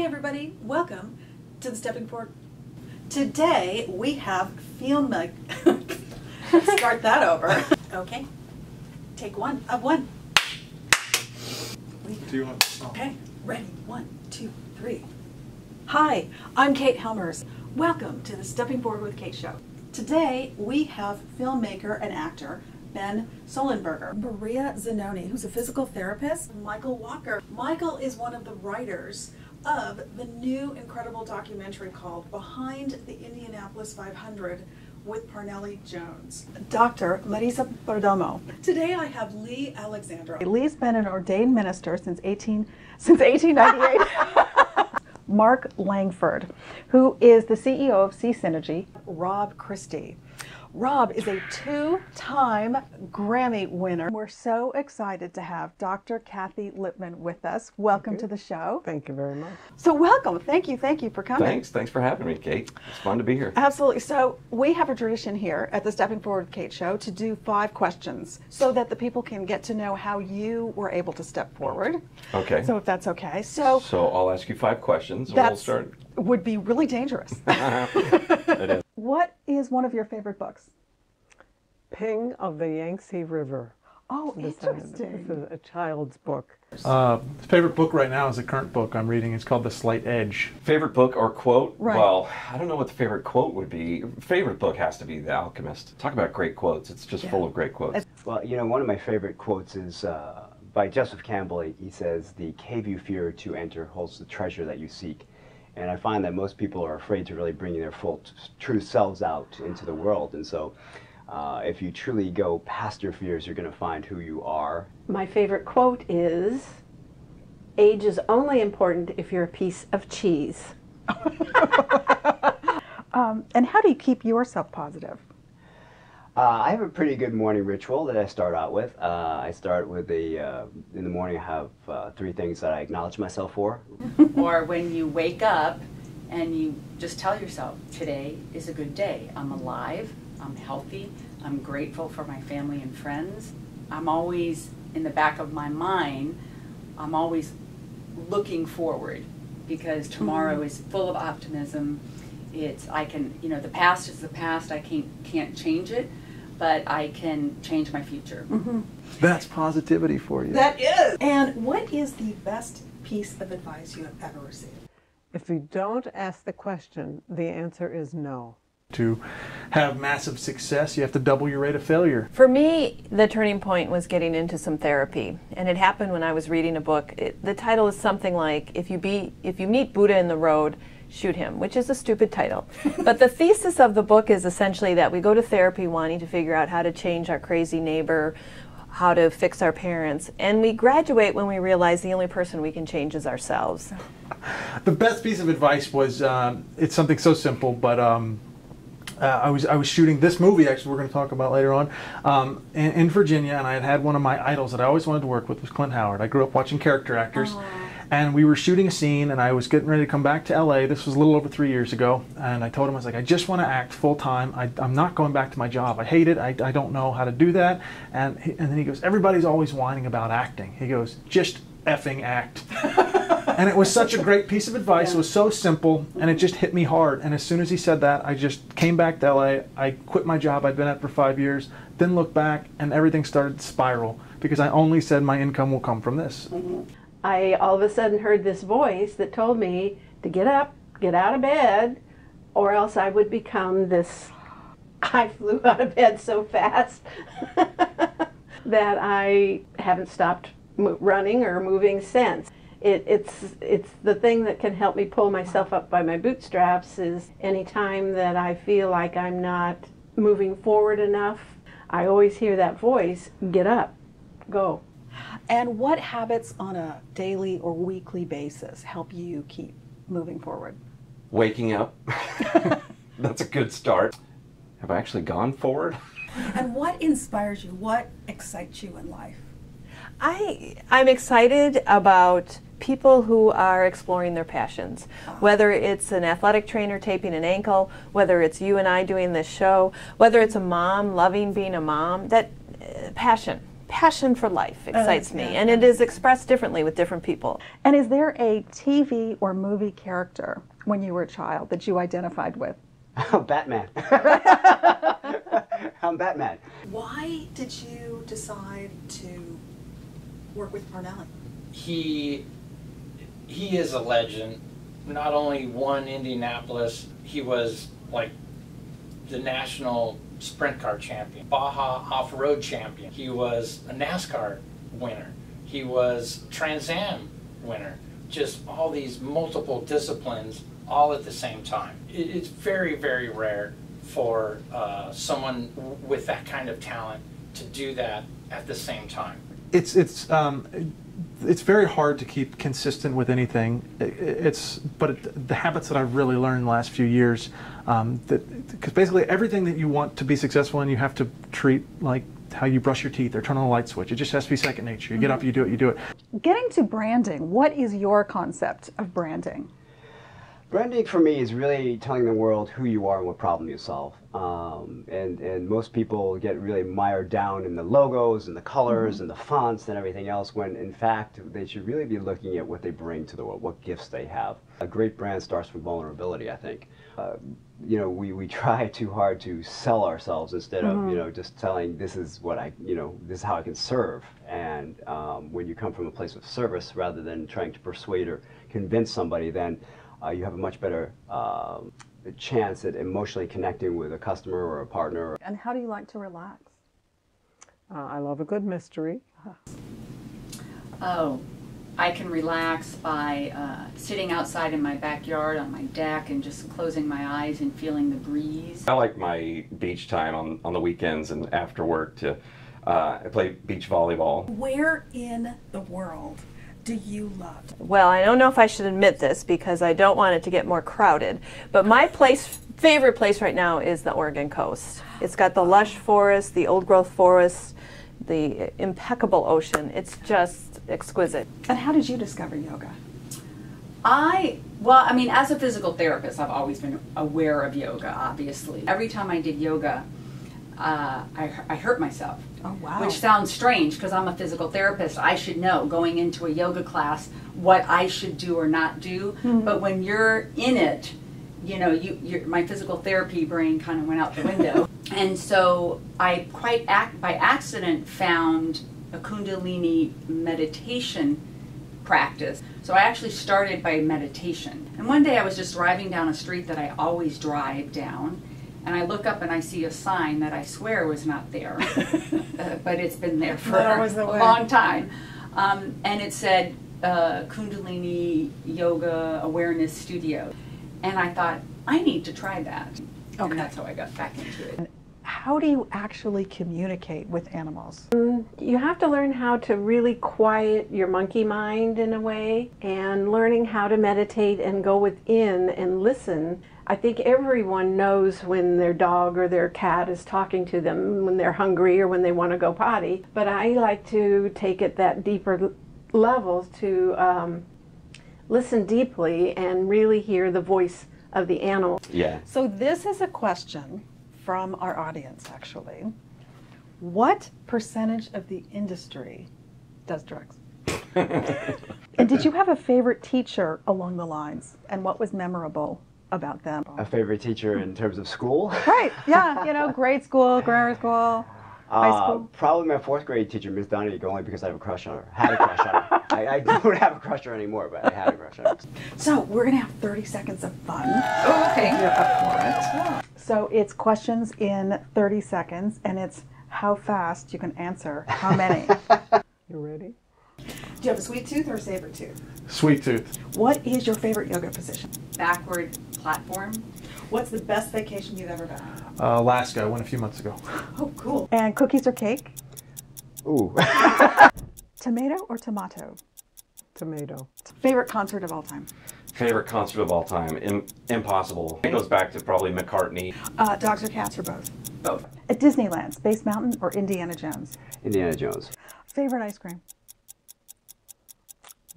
everybody, welcome to the Stepping Forward. Today we have Filmmaker. Start that over. Okay, take one of one. Do you want to stop? Okay, ready, 1, 2, 3. Hi, I'm Kate Hellmers. Welcome to the Stepping Forward with Kate show. Today we have filmmaker and actor Ben Solenberger, Maria Zanoni, who's a physical therapist, Michael Walker. Michael is one of the writers of the new incredible documentary called Behind the Indianapolis 500 with Parnelli Jones. Dr. Marisa Perdomo. Today I have Lee Alexandra. Lee's been an ordained minister since 1898. Mark Langford, who is the CEO of C Synergy. Rob Christie. Rob is a 2-time Grammy winner. We're so excited to have Dr. Cathie Lippman with us. Welcome to the show. Thank you very much. So welcome. Thank you for coming. Thanks for having me, Kate. It's fun to be here. Absolutely. So we have a tradition here at the Stepping Forward with Kate show to do 5 questions so that the people can get to know how you were able to step forward. Okay. So if that's okay. So I'll ask you 5 questions and we'll start. Would be really dangerous. It is. What is one of your favorite books? Ping of the Yangtze River. Oh, This interesting. is a child's book. Favorite book right now is the current book I'm reading. It's called The Slight Edge. Favorite book or quote? Right. Well, I don't know what the favorite quote would be. Favorite book has to be The Alchemist. Talk about great quotes. It's just full of great quotes. Well, you know, one of my favorite quotes is by Joseph Campbell. He says, "The cave you fear to enter holds the treasure that you seek." And I find that most people are afraid to really bring their full, true selves out into the world. And so if you truly go past your fears, you're going to find who you are. My favorite quote is, "Age is only important if you're a piece of cheese." And how do you keep yourself positive? I have a pretty good morning ritual that I start out with. I start with in the morning I have 3 things that I acknowledge myself for. Or when you wake up and you just tell yourself, today is a good day. I'm alive, I'm healthy, I'm grateful for my family and friends. I'm always, in the back of my mind, I'm always looking forward because tomorrow is full of optimism. The past is the past, I can't change it, but I can change my future. That's positivity for you. That is. And what is the best piece of advice you have ever received? If you don't ask the question, the answer is no. To have massive success, you have to double your rate of failure. For me, the turning point was getting into some therapy, and it happened when I was reading a book. The title is something like, if you meet Buddha in the road, shoot him, which is a stupid title. But the thesis of the book is essentially that we go to therapy wanting to figure out how to change our crazy neighbor, how to fix our parents, and we graduate when we realize the only person we can change is ourselves. The best piece of advice was, it's something so simple, but I was shooting this movie, actually, we're going to talk about later on, in Virginia, and I had one of my idols that I always wanted to work with was Clint Howard. I grew up watching character actors. And we were shooting a scene, and I was getting ready to come back to LA. This was a little over 3 years ago, and I told him, I was like, I just want to act full time. I'm not going back to my job. I hate it. I don't know how to do that. And then he goes, everybody's always whining about acting. He goes, just effing act. And it was such a great piece of advice. It was so simple, and it just hit me hard. And as soon as he said that, I just came back to LA. I quit my job I'd been at for 5 years, didn't look back, and everything started to spiral because I only said my income will come from this. I all of a sudden heard this voice that told me to get up, get out of bed, or else I would become this. I flew out of bed so fast that I haven't stopped running or moving since. It's the thing that can help me pull myself up by my bootstraps is anytime that I feel like I'm not moving forward enough, I always hear that voice, get up, go. And what habits on a daily or weekly basis help you keep moving forward? Waking up. That's a good start. Have I actually gone forward? And what inspires you? What excites you in life? I'm excited about people who are exploring their passions, whether it's an athletic trainer taping an ankle, whether it's you and I doing this show, whether it's a mom loving being a mom, that passion passion for life excites me, yeah. and it is expressed differently with different people. And is there a TV or movie character when you were a child that you identified with? Oh, Batman. I'm Batman. Why did you decide to work with Parnelli? He is a legend. Not only won Indianapolis, he was like the national sprint car champion, Baja off-road champion. He was a NASCAR winner. He was Trans Am winner. Just all these multiple disciplines all at the same time. It's very, very rare for someone with that kind of talent to do that at the same time. It's very hard to keep consistent with anything. But the habits that I've really learned in the last few years, because basically everything that you want to be successful in, you have to treat like how you brush your teeth or turn on a light switch. It just has to be second nature. You get up, you do it, you do it. Getting to branding, what is your concept of branding? Branding for me is really telling the world who you are and what problem you solve. And most people get really mired down in the logos and the colors and the fonts and everything else, when in fact they should really be looking at what they bring to the world, what gifts they have. A great brand starts from vulnerability, I think. You know, we try too hard to sell ourselves instead of, you know, just telling this is what this is how I can serve. And when you come from a place of service rather than trying to persuade or convince somebody, then you have a much better chance at emotionally connecting with a customer or a partner. And how do you like to relax? I love a good mystery. Oh, I can relax by sitting outside in my backyard on my deck and just closing my eyes and feeling the breeze. I like my beach time on the weekends and after work to I play beach volleyball. Where in the world do you love? Well, I don't know if I should admit this because I don't want it to get more crowded, but my favorite place right now is the Oregon coast. It's got the lush forest, the old growth forest, the impeccable ocean. It's just exquisite. And how did you discover yoga? Well, I mean, as a physical therapist, I've always been aware of yoga, obviously. Every time I did yoga, I hurt myself. Oh, wow. Which sounds strange because I'm a physical therapist. I should know going into a yoga class what I should do or not do. But when you're in it, you know, my physical therapy brain kind of went out the window. And so I by accident found a Kundalini meditation practice. So I actually started by meditation. And one day I was just driving down a street that I always drive down, and I look up and I see a sign that I swear was not there, but it's been there for a long time. And it said Kundalini Yoga Awareness Studio. And I thought, I need to try that. Okay. And that's how I got back into it. How do you actually communicate with animals? You have to learn how to really quiet your monkey mind in a way, and learning how to meditate and go within and listen. I think everyone knows when their dog or their cat is talking to them, when they're hungry or when they want to go potty. But I like to take it that deeper levels to listen deeply and really hear the voice of the animal. Yeah. So this is a question from our audience, actually. What percentage of the industry does drugs? And did you have a favorite teacher along the lines? And what was memorable about them? A favorite teacher in terms of school? Right, yeah, you know, grade school, grammar school, high school. Probably my fourth grade teacher, Miss Donnie, only because I have a crush on her. Had a crush on her. I don't have a crush on her anymore, but I had a crush on her. So we're gonna have 30 seconds of fun. Oh, okay. You're up for it. So it's questions in 30 seconds, and it's how fast you can answer how many. You ready? Do you have a sweet tooth or a saber tooth? Sweet tooth. What is your favorite yoga position? Backward platform. What's the best vacation you've ever been on? Alaska. I went a few months ago. Oh, cool. And cookies or cake? Ooh. Tomato or tomato? Tomato. Favorite concert of all time? Favorite concert of all time? Impossible. It goes back to probably McCartney. Dogs or cats or both? Both. At Disneyland, Space Mountain or Indiana Jones? Indiana Jones. Favorite ice cream?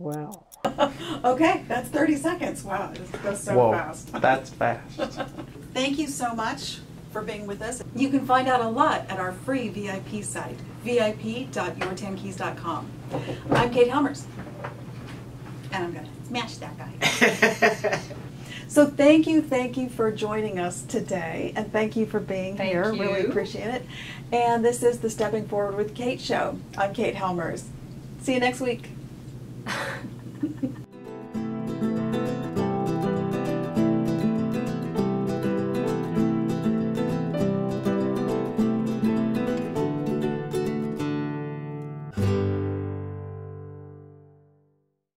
Wow. Okay, that's 30 seconds. Wow, this goes so Whoa, fast. that's fast. Thank you so much for for being with us. You can find out a lot at our free VIP site, vip.your10keys.com. I'm Kate Hellmers, and I'm going to smash that guy. So thank you for joining us today, and thank you for being here. you. Really appreciate it. And this is the Stepping Forward with Kate show. I'm Kate Hellmers. See you next week.